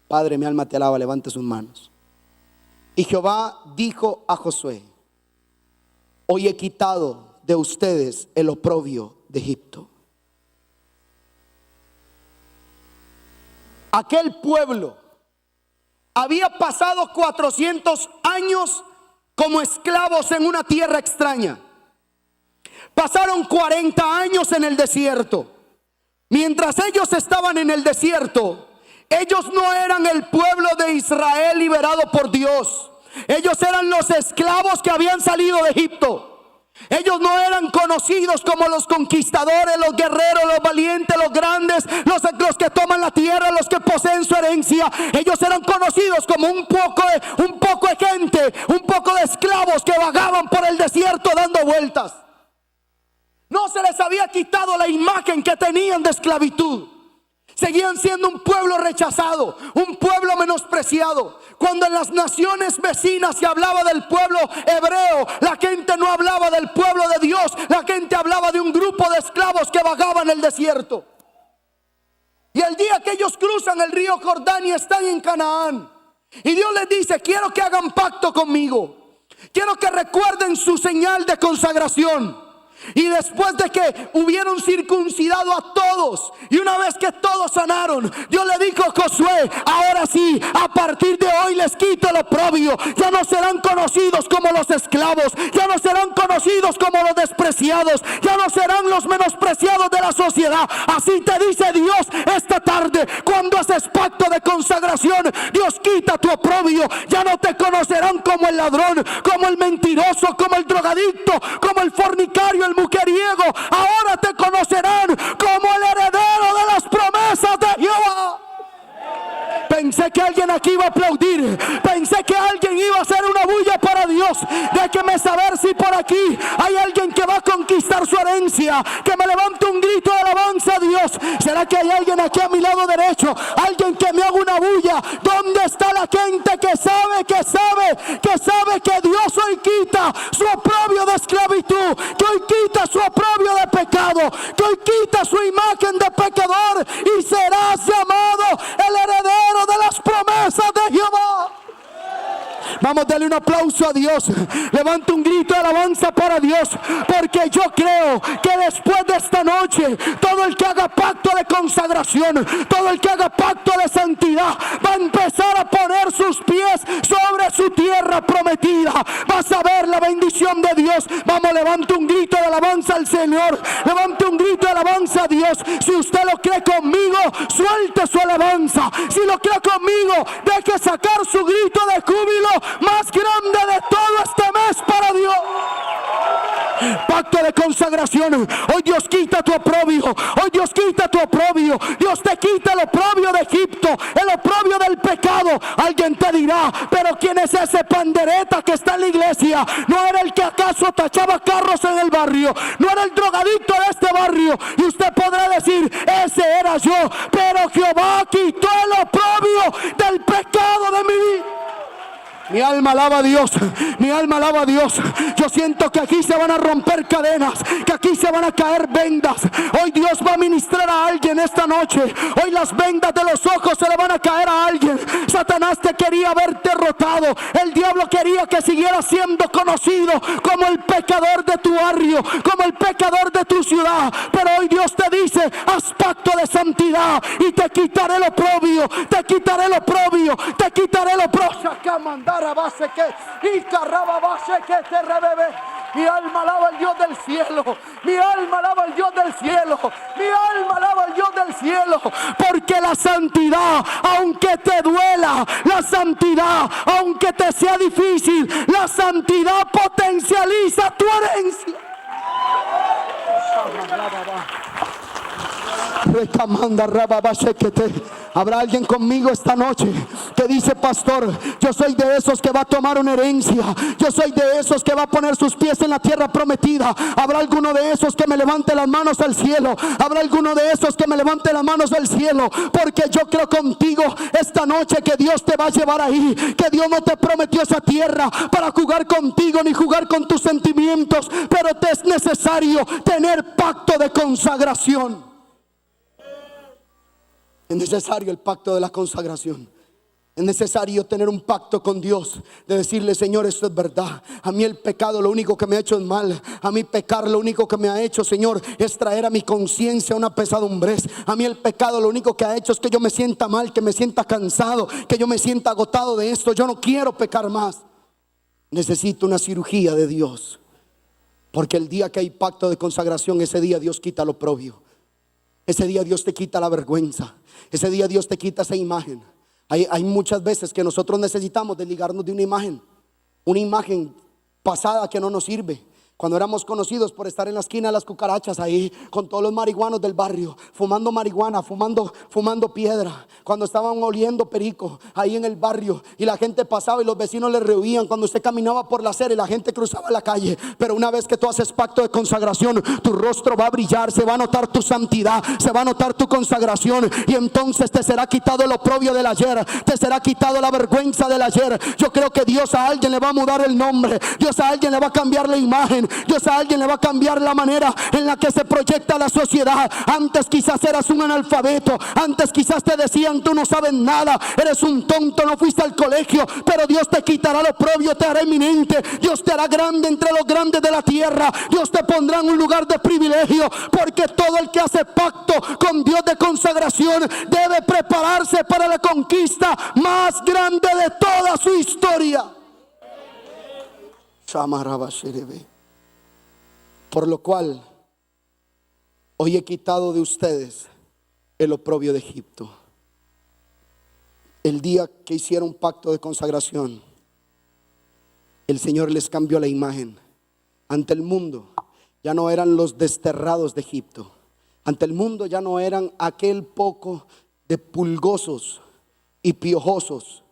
Padre, mi alma te alaba, levante sus manos. Y Jehová dijo a Josué: hoy he quitado de ustedes el oprobio de Egipto. Aquel pueblo había pasado 400 años como esclavos en una tierra extraña. Pasaron 40 años en el desierto. Mientras ellos estaban en el desierto, ellos no eran el pueblo de Israel liberado por Dios. Ellos eran los esclavos que habían salido de Egipto. Ellos no eran conocidos como los conquistadores, los guerreros, los valientes, los grandes, los que toman la tierra, los que poseen su herencia. Ellos eran conocidos como un poco de gente, un poco de esclavos que vagaban por el desierto dando vueltas. No se les había quitado la imagen que tenían de esclavitud. Seguían siendo un pueblo rechazado, un pueblo menospreciado. Cuando en las naciones vecinas se hablaba del pueblo hebreo, la gente no hablaba del pueblo de Dios. La gente hablaba de un grupo de esclavos que vagaban en el desierto. Y el día que ellos cruzan el río Jordán y están en Canaán, y Dios les dice: quiero que hagan pacto conmigo, quiero que recuerden su señal de consagración. Y después de que hubieron circuncidado a todos, y una vez que todos sanaron, Dios le dijo a Josué: ahora sí, a partir de hoy les quito el oprobio. Ya no serán conocidos como los esclavos, ya no serán conocidos como los despreciados, ya no serán los menospreciados de la sociedad. Así te dice Dios esta tarde: cuando haces pacto de consagración, Dios quita tu oprobio. Ya no te conocerán como el ladrón, como el mentiroso, como el drogadicto, como el fornicario, el mujeriego. Ahora te conocerán como el heredero de las promesas de Jehová. Pensé que alguien aquí iba a aplaudir. Pensé que alguien iba a hacer una bulla para Dios. Déjeme saber si por aquí hay alguien que va a conquistar su herencia. Que me levante un grito de alabanza a Dios. ¿Será que hay alguien aquí a mi lado derecho? Alguien que me haga una bulla. ¿Dónde está la gente que sabe que Dios hoy quita su oprobio de esclavitud? Que hoy quita su oprobio de pecado. Que hoy quita su imagen de pecador. Y serás llamado el heredero de las promesas de Jehová. Vamos a darle un aplauso a Dios. Levanta un grito de alabanza para Dios, porque yo creo que después de esta noche, todo el que haga pacto de consagración, todo el que haga pacto de santidad, va a empezar a poner sus pies sobre su tierra prometida. Vas a ver la bendición de Dios. Vamos, levanta un grito de alabanza al Señor. Levanta un grito de alabanza a Dios. Si usted lo cree conmigo, suelte su alabanza. Si lo cree conmigo, deje sacar su grito de júbilo más grande de todo este mes para Dios. Pacto de consagración. Hoy Dios quita tu oprobio. Hoy Dios quita tu oprobio. Dios te quita el oprobio de Egipto, el oprobio del pecado. Alguien te dirá: pero ¿quién es ese pandereta que está en la iglesia? ¿No era el que acaso tachaba carros en el barrio? ¿No era el drogadicto de este barrio? Y usted podrá decir: ese era yo. Pero Jehová quitó el oprobio del pecado de mi vida. Mi alma alaba a Dios, mi alma alaba a Dios. Yo siento que aquí se van a romper cadenas, que aquí se van a caer vendas. Hoy Dios va a ministrar a alguien esta noche. Hoy las vendas de los ojos se le van a caer a alguien. Satanás te quería ver derrotado. El diablo quería que siguieras siendo conocido como el pecador de tu barrio, como el pecador de tu ciudad. Pero hoy Dios te dice: haz pacto de santidad y te quitaré lo oprobio, te quitaré lo oprobio, te quitaré lo oprobio. Y carraba base que te rebebe. Mi alma alaba al Dios del cielo, mi alma alaba al Dios del cielo, mi alma alaba al Dios del cielo. Porque la santidad, aunque te duela, la santidad, aunque te sea difícil, la santidad potencializa tu herencia. Habrá alguien conmigo esta noche que dice: pastor, yo soy de esos que va a tomar una herencia, yo soy de esos que va a poner sus pies en la tierra prometida. Habrá alguno de esos que me levante las manos al cielo, habrá alguno de esos que me levante las manos al cielo, porque yo creo contigo esta noche que Dios te va a llevar ahí, que Dios no te prometió esa tierra para jugar contigo ni jugar con tus sentimientos, pero te es necesario tener pacto de consagración. Es necesario el pacto de la consagración. Es necesario tener un pacto con Dios, de decirle: Señor, esto es verdad. A mí el pecado lo único que me ha hecho es mal. A mí pecar lo único que me ha hecho, Señor, es traer a mi conciencia una pesadumbrez. A mí el pecado lo único que ha hecho es que yo me sienta mal, que me sienta cansado, que yo me sienta agotado de esto. Yo no quiero pecar más. Necesito una cirugía de Dios, porque el día que hay pacto de consagración, ese día Dios quita lo oprobio. Ese día Dios te quita la vergüenza. Ese día Dios te quita esa imagen. Hay muchas veces que nosotros necesitamos desligarnos de una imagen pasada que no nos sirve. Cuando éramos conocidos por estar en la esquina de las cucarachas, ahí con todos los marihuanos del barrio, fumando marihuana, fumando piedra. Cuando estaban oliendo perico ahí en el barrio, y la gente pasaba y los vecinos le rehuían. Cuando usted caminaba por la acera y la gente cruzaba la calle. Pero una vez que tú haces pacto de consagración, tu rostro va a brillar, se va a notar tu santidad, se va a notar tu consagración. Y entonces te será quitado el oprobio del ayer, te será quitado la vergüenza del ayer. Yo creo que Dios a alguien le va a mudar el nombre, Dios a alguien le va a cambiar la imagen, Dios a alguien le va a cambiar la manera en la que se proyecta la sociedad. Antes quizás eras un analfabeto, antes quizás te decían: tú no sabes nada, eres un tonto, no fuiste al colegio. Pero Dios te quitará lo oprobio, te hará eminente, Dios te hará grande entre los grandes de la tierra. Dios te pondrá en un lugar de privilegio, porque todo el que hace pacto con Dios de consagración debe prepararse para la conquista más grande de toda su historia. Por lo cual hoy he quitado de ustedes el oprobio de Egipto. El día que hicieron pacto de consagración, el Señor les cambió la imagen. Ante el mundo ya no eran los desterrados de Egipto. Ante el mundo ya no eran aquel poco de pulgosos y piojosos,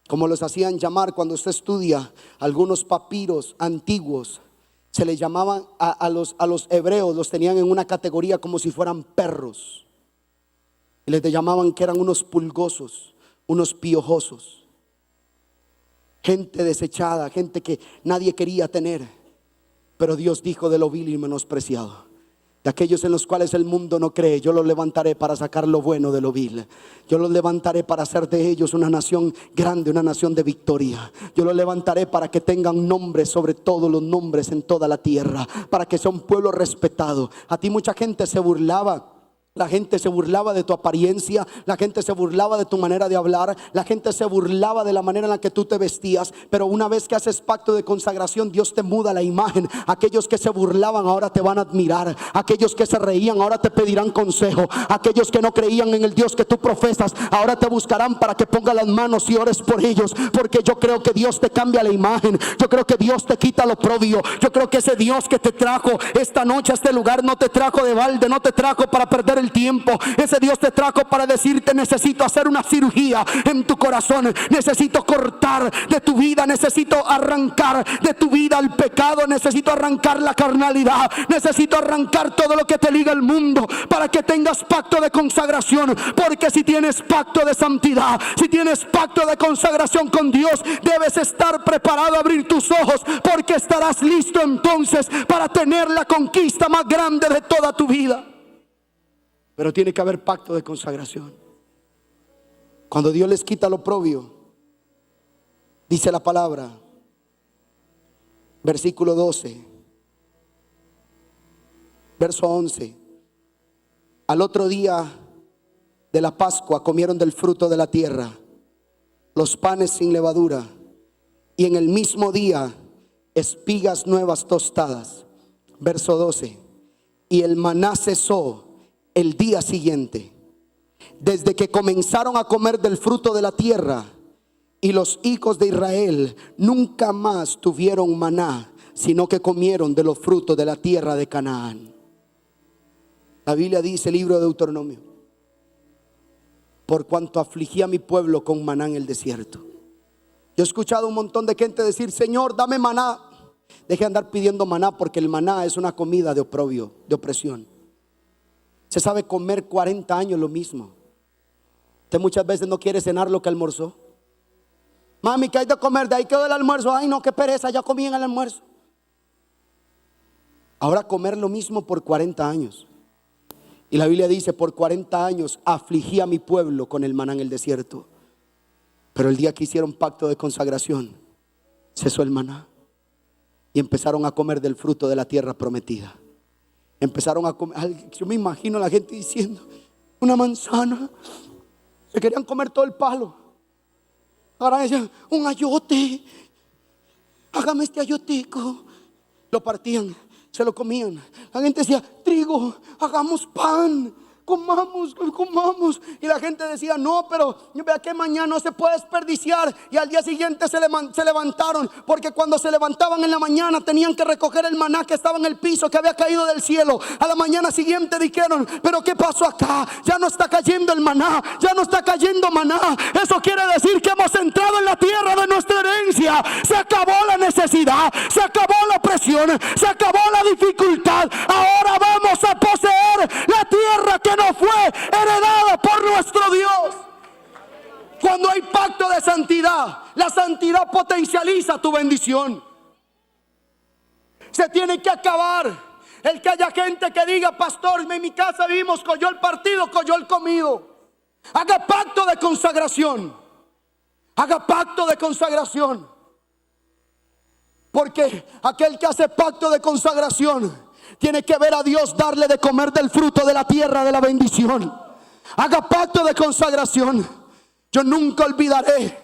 como los hacían llamar. Cuando usted estudia algunos papiros antiguos, se les llamaban a los hebreos, los tenían en una categoría como si fueran perros. Y les llamaban que eran unos pulgosos, unos piojosos. Gente desechada, gente que nadie quería tener. Pero Dios dijo: de lo vil y menospreciado, de aquellos en los cuales el mundo no cree, yo los levantaré para sacar lo bueno de lo vil. Yo los levantaré para hacer de ellos una nación grande, una nación de victoria. Yo los levantaré para que tengan nombre sobre todos los nombres en toda la tierra, para que sea un pueblo respetado. A ti mucha gente se burlaba. La gente se burlaba de tu apariencia, la gente se burlaba de tu manera de hablar, la gente se burlaba de la manera en la que tú te vestías. Pero una vez que haces pacto de consagración, Dios te muda la imagen. Aquellos que se burlaban ahora te van a admirar, aquellos que se reían ahora te pedirán consejo, aquellos que no creían en el Dios que tú profesas ahora te buscarán para que pongas las manos y ores por ellos. Porque yo creo que Dios te cambia la imagen, yo creo que Dios te quita lo oprobio. Yo creo que ese Dios que te trajo esta noche a este lugar no te trajo de balde, no te trajo para perder el el tiempo. Ese Dios te trajo para decirte: necesito hacer una cirugía en tu corazón, necesito cortar de tu vida, necesito arrancar de tu vida el pecado, necesito arrancar la carnalidad, necesito arrancar todo lo que te liga al mundo, para que tengas pacto de consagración. Porque si tienes pacto de santidad, si tienes pacto de consagración con Dios, debes estar preparado a abrir tus ojos, porque estarás listo entonces para tener la conquista más grande de toda tu vida. Pero tiene que haber pacto de consagración. Cuando Dios les quita lo oprobio, dice la palabra, versículo 12, verso 11: al otro día de la Pascua comieron del fruto de la tierra, los panes sin levadura, y en el mismo día espigas nuevas tostadas. Verso 12: y el maná cesó el día siguiente, desde que comenzaron a comer del fruto de la tierra, y los hijos de Israel nunca más tuvieron maná, sino que comieron de los frutos de la tierra de Canaán. La Biblia dice, el libro de Deuteronomio: por cuanto afligí a mi pueblo con maná en el desierto. Yo he escuchado un montón de gente decir: Señor, dame maná. Deje de andar pidiendo maná, porque el maná es una comida de oprobio, de opresión. Se sabe comer 40 años lo mismo. Usted muchas veces no quiere cenar lo que almorzó. Mami, ¿qué hay de comer? De ahí quedó el almuerzo. Ay no, qué pereza, ya comí en el almuerzo. Ahora comer lo mismo por 40 años. Y la Biblia dice: por 40 años afligí a mi pueblo con el maná en el desierto. Pero el día que hicieron pacto de consagración, cesó el maná, y empezaron a comer del fruto de la tierra prometida. Empezaron a comer. Yo me imagino a la gente diciendo: una manzana. Se querían comer todo el palo. Ahora decían: un ayote, hágame este ayotico. Lo partían, se lo comían. La gente decía: trigo, hagamos pan, comamos. Y la gente decía: no, pero vea que mañana no se puede desperdiciar. Y al día siguiente se levantaron, porque cuando se levantaban en la mañana tenían que recoger el maná que estaba en el piso, que había caído del cielo. A la mañana siguiente dijeron: pero ¿qué pasó acá? Ya no está cayendo el maná, ya no está cayendo maná. Eso quiere decir que hemos entrado en la tierra de nuestra herencia. Se acabó la necesidad, se acabó la opresión, se acabó la dificultad. Ahora vamos a poseer la tierra que no fue heredada por nuestro Dios. Cuando hay pacto de santidad, la santidad potencializa tu bendición. Se tiene que acabar el que haya gente que diga: pastor, en mi casa vivimos coyol partido, coyol comido. Haga pacto de consagración. Haga pacto de consagración. Porque aquel que hace pacto de consagración tiene que ver a Dios darle de comer del fruto de la tierra de la bendición. Haga pacto de consagración. Yo nunca olvidaré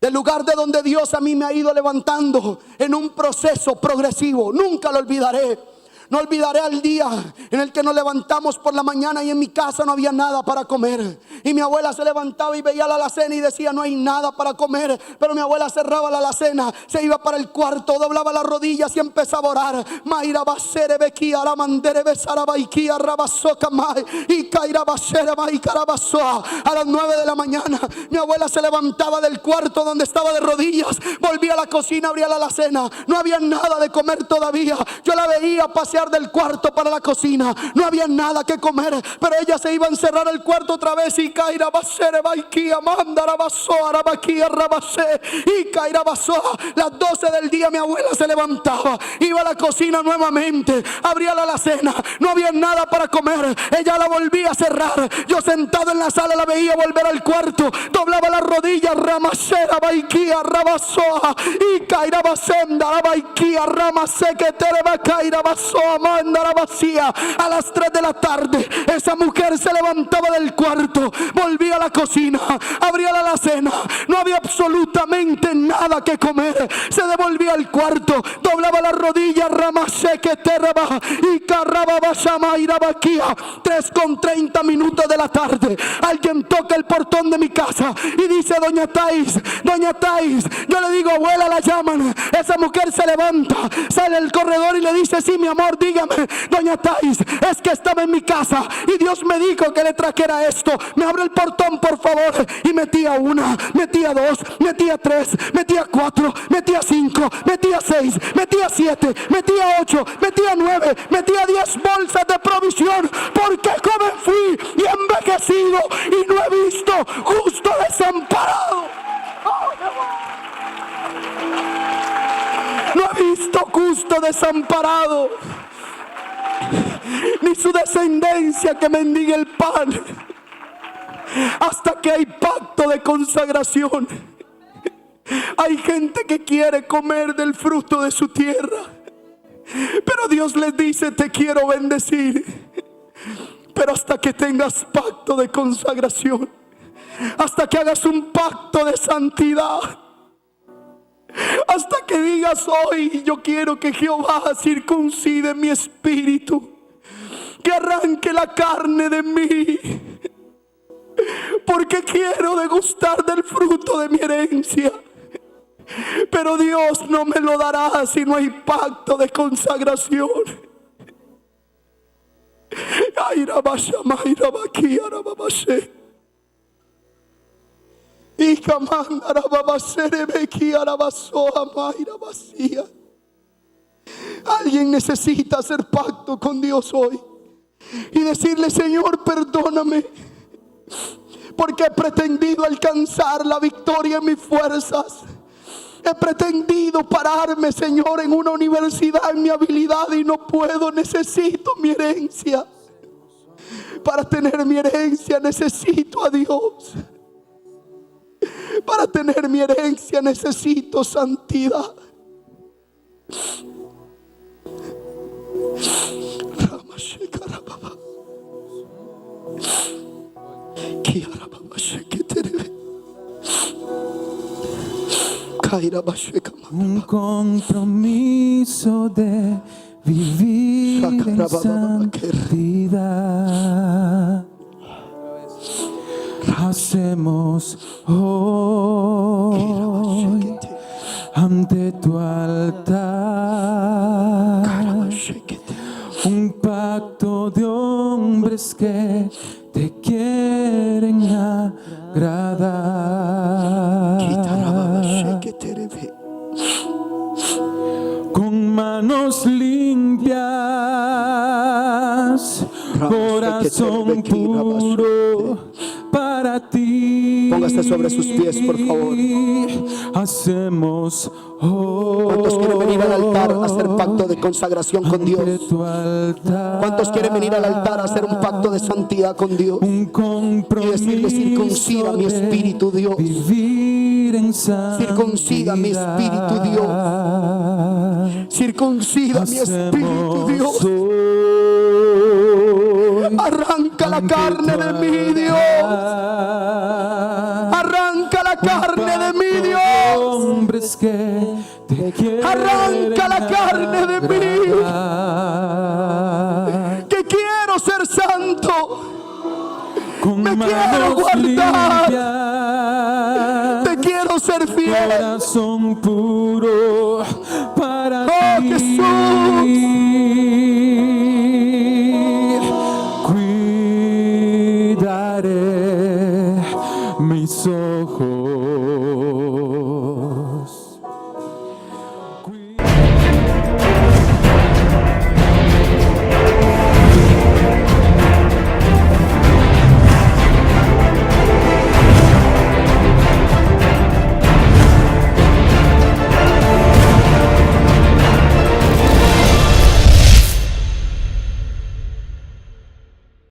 del lugar de donde Dios a mí me ha ido levantando en un proceso progresivo. Nunca lo olvidaré. No olvidaré al día en el que nos levantamos por la mañana y en mi casa no había nada para comer. Y mi abuela se levantaba y veía la alacena y decía: no hay nada para comer. Pero mi abuela cerraba la alacena, se iba para el cuarto, doblaba las rodillas y empezaba a orar. Mayra basere bequia la mandere besara baikia rabasoca mai y caira basere baicarabasoa. A las 9 de la mañana mi abuela se levantaba del cuarto donde estaba de rodillas, volvía a la cocina, abría la alacena, no había nada de comer todavía. Yo la veía pasear del cuarto para la cocina, no había nada que comer, pero ella se iba a encerrar al cuarto otra vez y caira basere baikia mandara basoa rabaquia rabase y caira basoa. Las 12 del día mi abuela se levantaba, iba a la cocina nuevamente, abría la alacena, no había nada para comer, ella la volvía a cerrar. Yo sentado en la sala la veía volver al cuarto, doblaba las rodillas, ramasera baikia rabasoa y caira basenda baikia ramase que te va caira basoa. A las 3 de la tarde esa mujer se levantaba del cuarto, volvía a la cocina, abría la alacena, no había absolutamente nada que comer, se devolvía al cuarto, doblaba las rodillas, ramasé que terraba y carraba basama y rabaquía. 3:30 minutos de la tarde, alguien toca el portón de mi casa y dice: doña Thais, yo le digo: abuela, la llaman. Esa mujer se levanta, sale al corredor y le dice: sí, mi amor, Señor, dígame, doña Thais, es que estaba en mi casa y Dios me dijo que le trajera esto. Me abre el portón, por favor. Y metía una, metía dos, metía tres, metía cuatro, metía cinco, metía seis, metía siete, metía ocho, metía nueve, metía 10 bolsas de provisión. Porque joven fui y envejecido y no he visto justo desamparado. No he visto justo desamparado, ni su descendencia que mendigue el pan. Hasta que hay pacto de consagración, hay gente que quiere comer del fruto de su tierra, pero Dios les dice: te quiero bendecir, pero hasta que tengas pacto de consagración, hasta que hagas un pacto de santidad, hasta que digas: hoy yo quiero que Jehová circuncide mi espíritu, que arranque la carne de mí, porque quiero degustar del fruto de mi herencia. Pero Dios no me lo dará si no hay pacto de consagración. Alguien necesita hacer pacto con Dios hoy y decirle: Señor, perdóname, porque he pretendido alcanzar la victoria en mis fuerzas. He pretendido pararme, Señor, en una universidad en mi habilidad y no puedo. Necesito mi herencia. Para tener mi herencia necesito a Dios. Para tener mi herencia necesito santidad. Un compromiso de vivir en santidad hacemos hoy ante tu altar. Un pacto de hombres que te quieren agradar. Con manos limpias, corazón puro para ti. Póngase sobre sus pies, por favor. Hacemos hoy. ¿Cuántos quieren venir al altar a hacer pacto de consagración con Dios? ¿Cuántos quieren venir al altar a hacer un pacto de santidad con Dios? Y decirle: circuncida mi espíritu, Dios. Circuncida mi espíritu, Dios. Circuncida mi espíritu, Dios. Arranca la carne de mí, Dios. Arranca la carne de mí, Dios. Arranca la carne de mí. Que quiero ser santo. Me quiero guardar. Te quiero ser fiel. Corazón puro para ti. Jesús.